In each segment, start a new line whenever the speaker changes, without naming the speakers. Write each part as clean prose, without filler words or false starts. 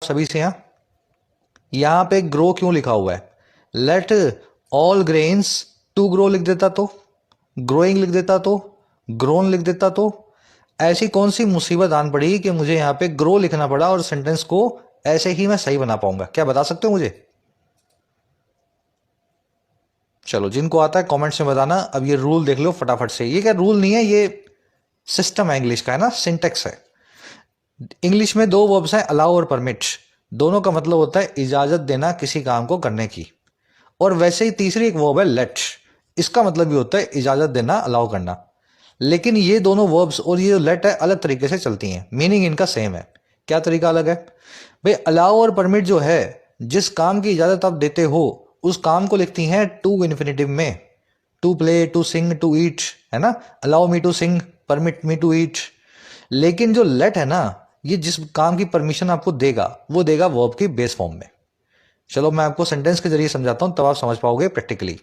सभी से यहां पे ग्रो क्यों लिखा हुआ है? Let all grains to grow लिख देता तो, ग्रोइंग लिख देता तो, ग्रोन लिख देता तो। ऐसी कौन सी मुसीबत आन पड़ी कि मुझे यहां पे ग्रो लिखना पड़ा और सेंटेंस को ऐसे ही मैं सही बना पाऊंगा? क्या बता सकते हो मुझे? चलो जिनको आता है कमेंट्स में बताना। अब ये रूल देख लो फटाफट से। ये क्या रूल नहीं है, ये सिस्टम है इंग्लिश का, है ना, सिंटेक्स है। इंग्लिश में दो वर्ब्स हैं, अलाउ और परमिट। दोनों का मतलब होता है इजाजत देना किसी काम को करने की। और वैसे ही तीसरी एक वर्ब है लेट, इसका मतलब भी होता है इजाजत देना, अलाउ करना। लेकिन ये दोनों वर्ब्स और ये जो लेट है अलग तरीके से चलती हैं, मीनिंग इनका सेम है। क्या तरीका अलग है भाई? अलाउ और परमिट जो है, जिस काम की इजाजत आप देते हो उस काम को लिखती हैं टू इन्फिनेटिव में। To play, to sing, to eat, है ना। Allow me to sing, permit me to eat. लेकिन जो लेट है ना, ये जिस काम की परमिशन आपको देगा वो देगा वर्ब की बेस फॉर्म में। चलो मैं आपको सेंटेंस के जरिए समझाता हूं, तब आप समझ पाओगे practically.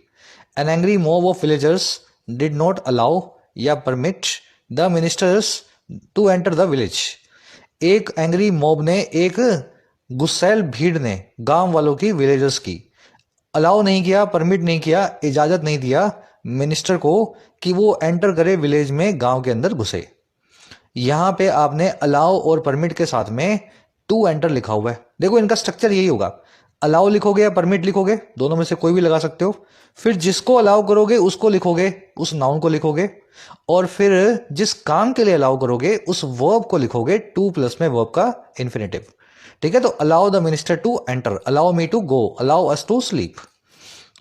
An angry mob of villagers did not allow या permit the ministers to enter the village. एक एंग्री मॉब ने, एक गुस्सैल भीड़ ने गांव वालों की, विलेजर्स की, अलाउ नहीं किया, परमिट नहीं किया, इजाजत नहीं दिया मिनिस्टर को कि वो एंटर करे विलेज में, गांव के अंदर घुसे। यहां पे आपने अलाउ और परमिट के साथ में टू एंटर लिखा हुआ है। देखो इनका स्ट्रक्चर यही होगा, अलाउ लिखोगे या परमिट लिखोगे, दोनों में से कोई भी लगा सकते हो। फिर जिसको अलाउ करोगे उसको लिखोगे, उस नाउन को लिखोगे। और फिर जिस काम के लिए अलाउ करोगे उस वर्ब को लिखोगे, टू प्लस में वर्ब का इन्फिनेटिव। ठीक है, तो allow the minister to enter, allow me to go, allow us to sleep.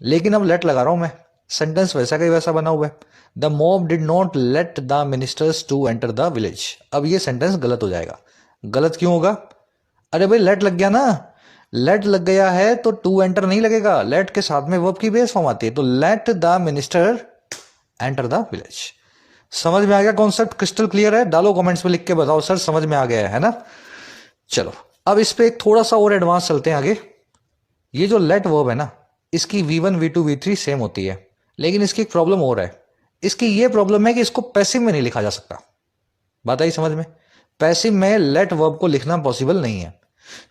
लेकिन अब लेट लगा रहा हूं मैं, सेंटेंस वैसा का वैसा बना हुआ है। The mob did not let the ministers to enter the village. अब ये सेंटेंस गलत हो जाएगा। गलत क्यों होगा? अरे भाई लेट लग गया ना, लेट लग गया है तो टू एंटर नहीं लगेगा। लेट के साथ में वर्ब की बेस फॉर्म आती है, तो let the minister enter the village. समझ में आ गया कॉन्सेप्ट? क्रिस्टल क्लियर है? डालो कमेंट्स में लिख के बताओ सर समझ में आ गया है ना। चलो अब इस पे एक थोड़ा सा और एडवांस चलते हैं आगे। ये जो लेट वर्ब है ना, इसकी V1 V2 V3 सेम होती है, लेकिन इसकी एक प्रॉब्लम और है। इसकी ये प्रॉब्लम है कि इसको पैसिव में नहीं लिखा जा सकता। बात आई समझ में? पैसिव में लेट वर्ब को लिखना पॉसिबल नहीं है।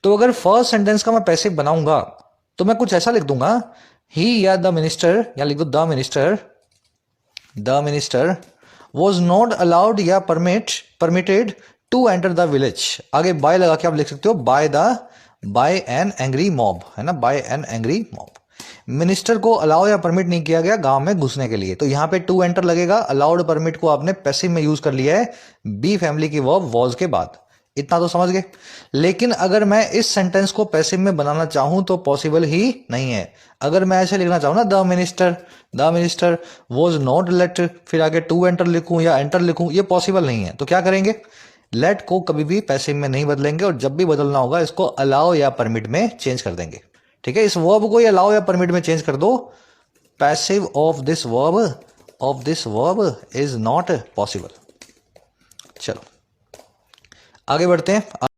तो अगर फर्स्ट सेंटेंस का मैं पैसिव बनाऊंगा तो मैं कुछ ऐसा लिख दूंगा, ही या द मिनिस्टर, या लिख दो the minister was not allowed या permitted to enter the village. आगे बाय लगा के आप लिख सकते हो बाय एन एंग्री मॉब, है ना, by an angry mob. Minister को अलाउ या परमिट नहीं किया गया गांव में घुसने के लिए, तो यहां पे टू एंटर लगेगा। अलाउड परमिट को आपने पैसिव में यूज कर लिया है बी फैमिली की वर्ब वॉज के बाद। इतना तो समझ गए। लेकिन अगर मैं इस सेंटेंस को पैसिव में बनाना चाहूं तो पॉसिबल ही नहीं है। अगर मैं ऐसे लिखना चाहूं ना, the minister was not let, फिर आगे टू एंटर लिखूं या एंटर लिखूं, ये पॉसिबल नहीं है। तो क्या करेंगे? लेट को कभी भी पैसिव में नहीं बदलेंगे, और जब भी बदलना होगा इसको अलाउ या परमिट में चेंज कर देंगे। ठीक है, इस वर्ब को अलाउ या परमिट में चेंज कर दो। Passive of this verb is not possible. चलो आगे बढ़ते हैं।